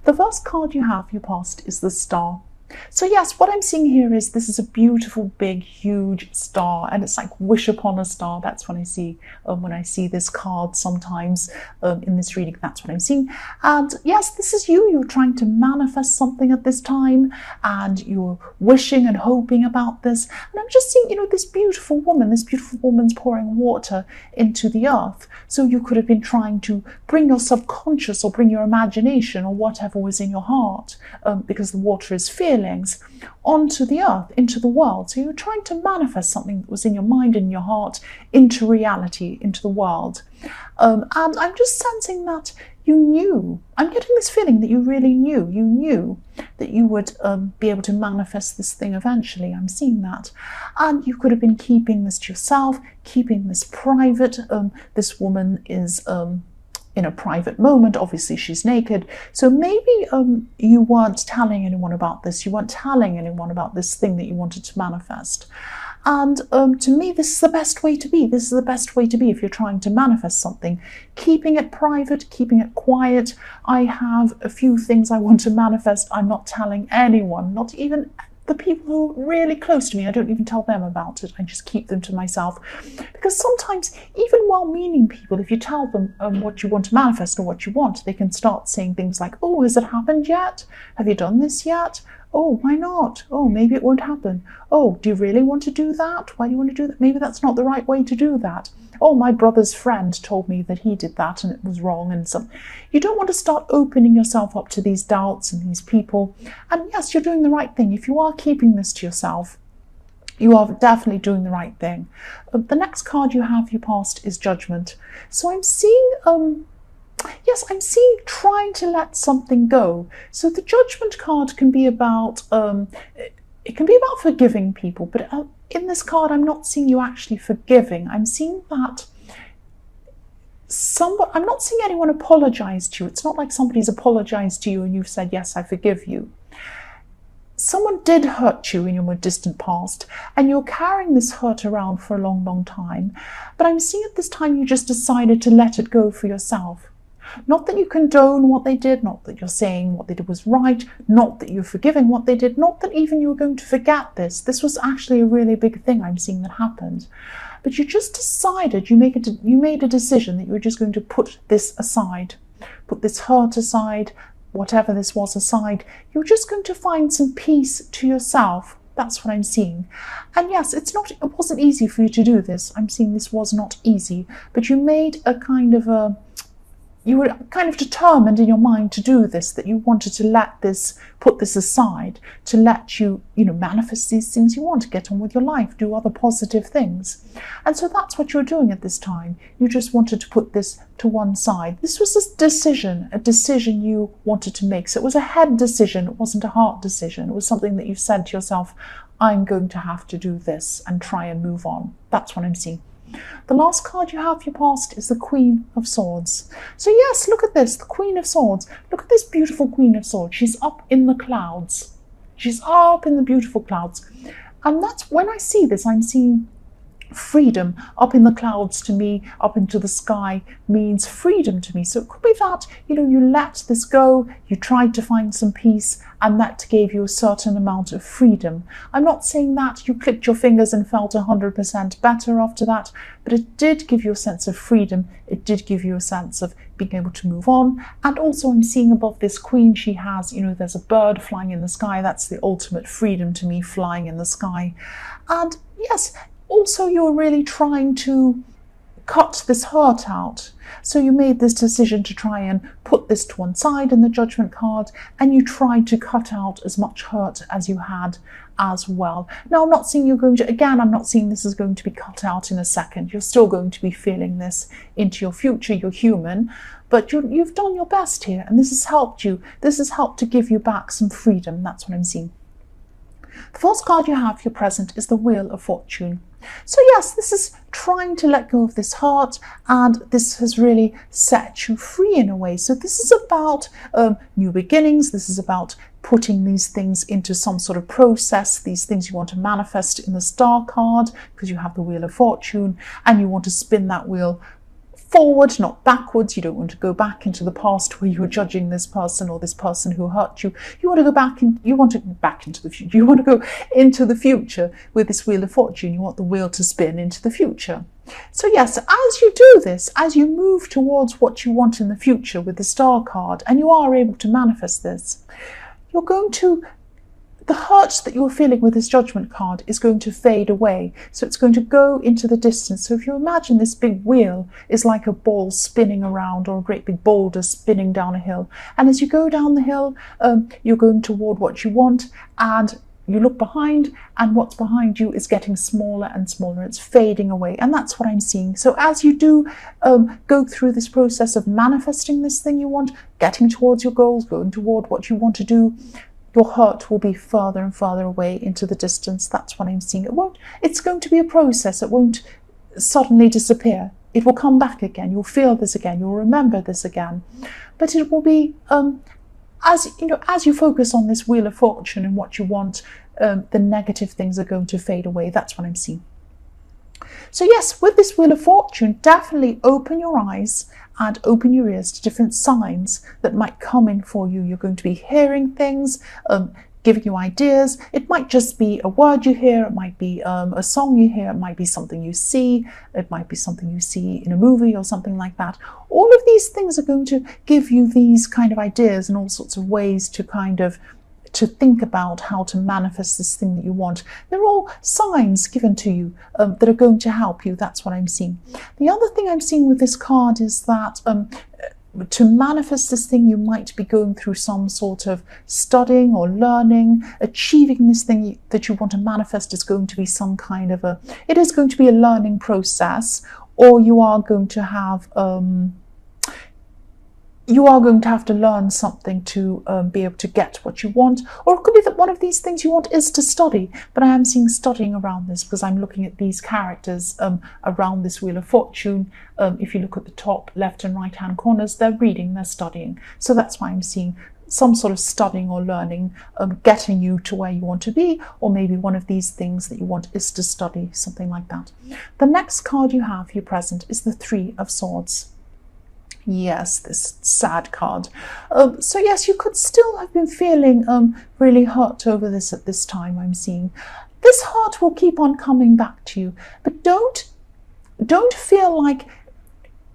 The first card you have, your past, is the Star. So yes, what I'm seeing here is this is a beautiful, big, huge star, and it's like wish upon a star. That's what I see when I see this card sometimes in this reading. That's what I'm seeing. And yes, this is you. You're trying to manifest something at this time, and you're wishing and hoping about this. And I'm just seeing, this beautiful woman. This beautiful woman's pouring water into the earth. So you could have been trying to bring your subconscious or bring your imagination or whatever was in your heart, because the water is feelings, onto the earth, into the world. So you're trying to manifest something that was in your mind and in your heart into reality, into the world. And I'm just sensing that you knew. I'm getting this feeling that you really knew. You knew that you would be able to manifest this thing eventually. I'm seeing that. And you could have been keeping this to yourself, keeping this private. This woman is in a private moment. Obviously she's naked, so maybe you weren't telling anyone about this. You weren't telling anyone about this thing that you wanted to manifest. And to me, this is the best way to be. This is the best way to be if you're trying to manifest something. Keeping it private, keeping it quiet. I have a few things I want to manifest. I'm not telling anyone, not even the people who are really close to me. I don't even tell them about it. I just keep them to myself. Because sometimes, even well-meaning people, if you tell them what you want to manifest or what you want, they can start saying things like, oh, has it happened yet? Have you done this yet? Oh, why not? Oh, maybe it won't happen. Oh, do you really want to do that? Why do you want to do that? Maybe that's not the right way to do that. Oh, my brother's friend told me that he did that and it was wrong. And so you don't want to start opening yourself up to these doubts and these people. And yes, you're doing the right thing. If you are keeping this to yourself, you are definitely doing the right thing. The next card you have, your past, is Judgment. So I'm seeing, yes, I'm seeing trying to let something go. So the Judgment card can be about, it can be about forgiving people, but in this card, I'm not seeing you actually forgiving. I'm seeing that I'm not seeing anyone apologize to you. It's not like somebody's apologized to you and you've said, yes, I forgive you. Someone did hurt you in your more distant past, and you're carrying this hurt around for a long, long time. But I'm seeing at this time you just decided to let it go for yourself. Not that you condone what they did, not that you're saying what they did was right, not that you're forgiving what they did, not that even you were going to forget this. This was actually a really big thing I'm seeing that happened. But you just decided, you made a decision that you were just going to put this aside, put this hurt aside, whatever this was aside. You're just going to find some peace to yourself. That's what I'm seeing. And yes, it wasn't easy for you to do this. I'm seeing this was not easy, but you made you were kind of determined in your mind to do this, that you wanted to put this aside, to let you, manifest these things you want, to get on with your life, do other positive things. And so that's what you're doing at this time. You just wanted to put this to one side. This was a decision you wanted to make. So it was a head decision. It wasn't a heart decision. It was something that you said to yourself, I'm going to have to do this and try and move on. That's what I'm seeing. The last card you have, your past, is the Queen of Swords. So yes, look at this, the Queen of Swords. Look at this beautiful Queen of Swords. She's up in the clouds. She's up in the beautiful clouds. And that's when I see this, I'm seeing freedom. Up in the clouds to me, up into the sky, means freedom to me. So it could be that, you let this go, you tried to find some peace, and that gave you a certain amount of freedom. I'm not saying that you clicked your fingers and felt 100% better after that, but it did give you a sense of freedom. It did give you a sense of being able to move on. And also I'm seeing above this queen, she has, there's a bird flying in the sky. That's the ultimate freedom to me, flying in the sky. And yes, also you're really trying to cut this hurt out. So you made this decision to try and put this to one side in the Judgment card, and you tried to cut out as much hurt as you had as well. Now, I'm not seeing I'm not seeing this is going to be cut out in a second. You're still going to be feeling this into your future. You're human, but you've done your best here, and this has helped you. This has helped to give you back some freedom. That's what I'm seeing. The first card you have, your present, is the Wheel of Fortune. So yes, this is trying to let go of this hurt, and this has really set you free in a way. So this is about new beginnings. This is about putting these things into some sort of process, these things you want to manifest in the Star card, because you have the Wheel of Fortune, and you want to spin that wheel forward, not backwards. You don't want to go back into the past where you were judging this person or this person who hurt you. You want to go back into the future. You want to go into the future with this Wheel of Fortune. You want the wheel to spin into the future. So yes, as you do this, as you move towards what you want in the future with the Star card, and you are able to manifest this, you're going to, the hurt that you're feeling with this Judgment card is going to fade away. So it's going to go into the distance. So if you imagine this big wheel is like a ball spinning around, or a great big boulder spinning down a hill. And as you go down the hill, you're going toward what you want, and you look behind, and what's behind you is getting smaller and smaller. It's fading away. And that's what I'm seeing. So as you do go through this process of manifesting this thing you want, getting towards your goals, going toward what you want to do, your hurt will be further and further away into the distance. That's what I'm seeing. It's going to be a process. It won't suddenly disappear. It will come back again. You'll feel this again. You'll remember this again. But it will be, as you focus on this Wheel of Fortune and what you want, the negative things are going to fade away. That's what I'm seeing. So yes, with this Wheel of Fortune, definitely open your eyes and open your ears to different signs that might come in for you. You're going to be hearing things, giving you ideas. It might just be a word you hear. It might be a song you hear. It might be something you see. It might be something you see in a movie or something like that. All of these things are going to give you these kind of ideas and all sorts of ways to think about how to manifest this thing that you want. They're all signs given to you that are going to help you. That's what I'm seeing. The other thing I'm seeing with this card is that to manifest this thing, you might be going through some sort of studying or learning. Achieving this thing that you want to manifest is going to be some kind of it is going to be a learning process, or you are going to have to learn something to be able to get what you want. Or it could be that one of these things you want is to study, but I am seeing studying around this because I'm looking at these characters around this Wheel of Fortune. If you look at the top left and right hand corners, they're reading, they're studying. So that's why I'm seeing some sort of studying or learning, getting you to where you want to be, or maybe one of these things that you want is to study, something like that. The next card you have here present is the Three of Swords. Yes, this sad card. So yes, you could still have been feeling really hurt over this at this time. I'm seeing this hurt will keep on coming back to you, but don't feel like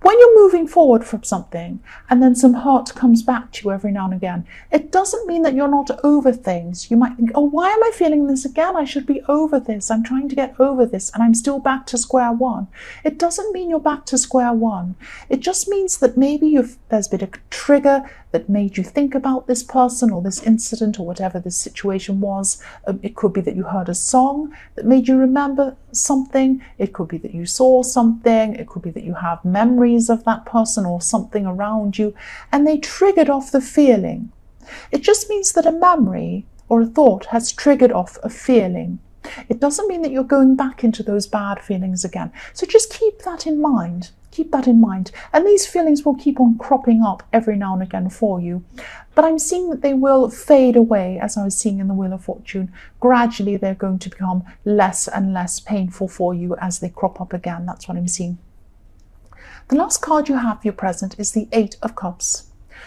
when you're moving forward from something and then some hurt comes back to you every now and again, it doesn't mean that you're not over things. You might think, oh, why am I feeling this again? I should be over this. I'm trying to get over this and I'm still back to square one. It doesn't mean you're back to square one. It just means that maybe there's been a trigger that made you think about this person or this incident or whatever this situation was. It could be that you heard a song that made you remember something. It could be that you saw something. It could be that you have memories of that person or something around you, and they triggered off the feeling. It just means that a memory or a thought has triggered off a feeling. It doesn't mean that you're going back into those bad feelings again. So just keep that in mind. Keep that in mind. And these feelings will keep on cropping up every now and again for you. But I'm seeing that they will fade away, as I was seeing in the Wheel of Fortune. Gradually, they're going to become less and less painful for you as they crop up again. That's what I'm seeing. The last card you have for your present is the Eight of Cups.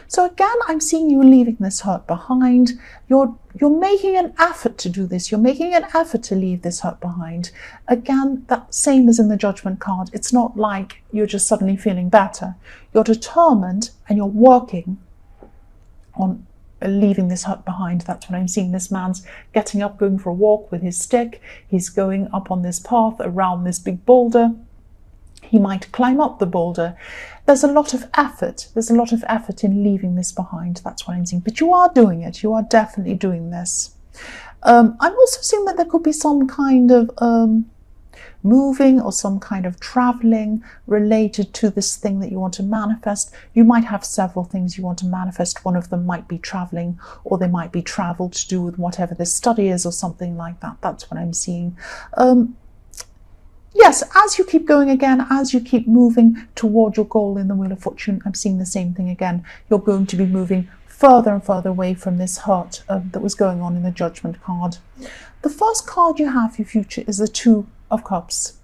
So again, I'm seeing you leaving this hurt behind. You're making an effort to do this. You're making an effort to leave this hurt behind. Again, that same as in the Judgment card. It's not like you're just suddenly feeling better. You're determined and you're working on leaving this hurt behind. That's what I'm seeing. This man's getting up, going for a walk with his stick. He's going up on this path around this big boulder. He might climb up the boulder. There's a lot of effort. There's a lot of effort in leaving this behind. That's what I'm seeing. But you are doing it. You are definitely doing this. I'm also seeing that there could be some kind of moving or some kind of traveling related to this thing that you want to manifest. You might have several things you want to manifest. One of them might be traveling, or they might be travel to do with whatever this study is or something like that. That's what I'm seeing. Yes, as you keep going again, as you keep moving toward your goal in the Wheel of Fortune, I'm seeing the same thing again. You're going to be moving further and further away from this hurt that was going on in the Judgment card. The first card you have for your future is the Two of Cups.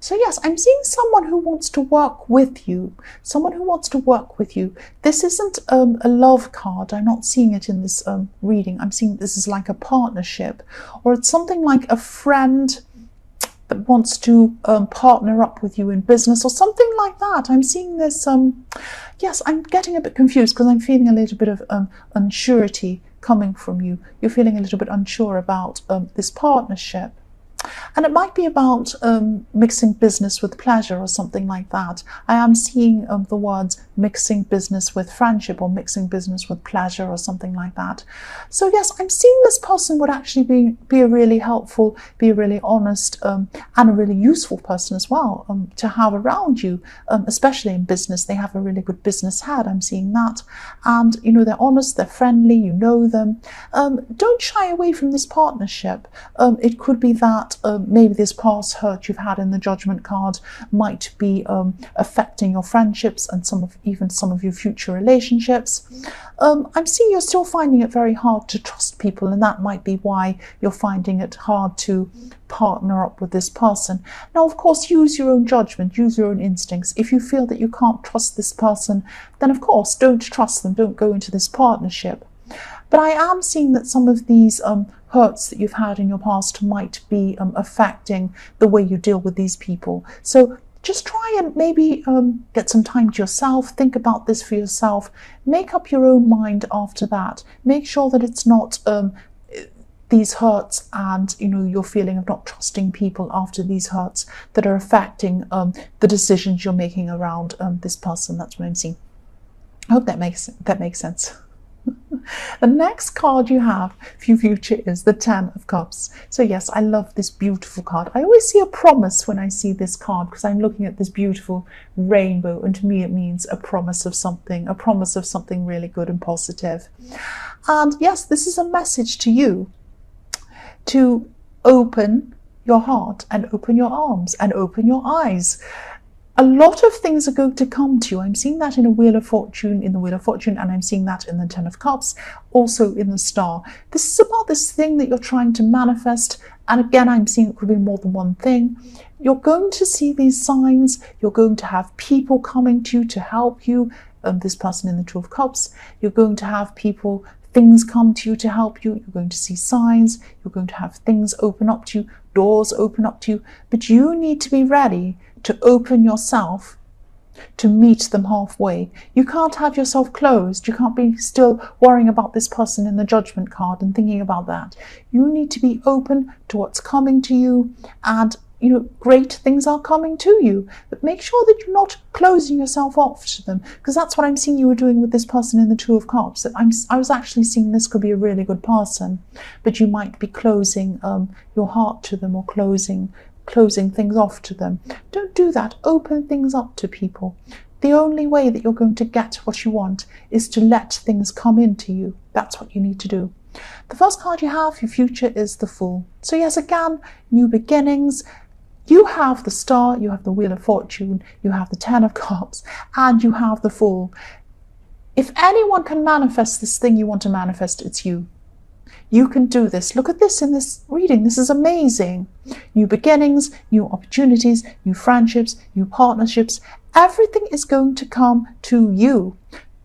So yes, I'm seeing someone who wants to work with you. Someone who wants to work with you. This isn't a love card. I'm not seeing it in this reading. I'm seeing this is like a partnership, or it's something like a friend that wants to partner up with you in business or something like that. I'm seeing this. Yes, I'm getting a bit confused because I'm feeling a little bit of unsurety coming from you. You're feeling a little bit unsure about this partnership. And it might be about mixing business with pleasure or something like that. I am seeing the words mixing business with friendship or mixing business with pleasure or something like that. So yes, I'm seeing this person would actually be a really helpful, be a really honest and a really useful person as well to have around you, especially in business. They have a really good business head. I'm seeing that. And, you know, they're honest, they're friendly, you know them. Don't shy away from this partnership. It could be that maybe this past hurt you've had in the Judgment card might be affecting your friendships and even some of your future relationships. I'm seeing you're still finding it very hard to trust people, and that might be why you're finding it hard to partner up with this person. Now, of course, use your own judgment, use your own instincts. If you feel that you can't trust this person, then of course don't trust them, don't go into this partnership. But I am seeing that some of these hurts that you've had in your past might be affecting the way you deal with these people. So just try and maybe get some time to yourself, think about this for yourself, make up your own mind after that. Make sure that it's not these hurts and, you know, your feeling of not trusting people after these hurts that are affecting the decisions you're making around this person. That's what I'm seeing. I hope that makes sense. The next card you have for your future is the Ten of Cups. So yes, I love this beautiful card. I always see a promise when I see this card because I'm looking at this beautiful rainbow, and to me it means a promise of something really good and positive. And yes, this is a message to you to open your heart and open your arms and open your eyes. A lot of things are going to come to you. I'm seeing that in the Wheel of Fortune, and I'm seeing that in the Ten of Cups, also in the Star. This is about this thing that you're trying to manifest. And again, I'm seeing it could be more than one thing. You're going to see these signs. You're going to have people coming to you to help you. This person in the Two of Cups. You're going to have things come to you to help you. You're going to see signs. You're going to have things open up to you, doors open up to you. But you need to be ready to open yourself to meet them halfway. You can't have yourself closed. You can't be still worrying about this person in the Judgment card and thinking about that. You need to be open to what's coming to you, and you know, great things are coming to you. But make sure that you're not closing yourself off to them, because that's what I'm seeing you were doing with this person in the Two of Cups. That I was actually seeing this could be a really good person, but you might be closing your heart to them, or closing things off to them. Don't do that. Open things up to people. The only way that you're going to get what you want is to let things come into you. That's what you need to do. The first card you have, your future, is the Fool. So yes, again, new beginnings. You have the Star, you have the Wheel of Fortune, you have the Ten of Cups, and you have the Fool. If anyone can manifest this thing you want to manifest, it's you. You can do this. Look at this in this reading. This is amazing. New beginnings, new opportunities, new friendships, new partnerships. Everything is going to come to you.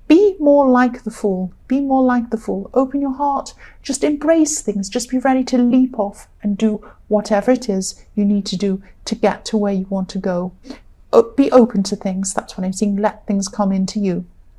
Be more like the Fool. Be more like the Fool. Open your heart. Just embrace things. Just be ready to leap off and do whatever it is you need to do to get to where you want to go. Be open to things. That's what I'm seeing. Let things come into you.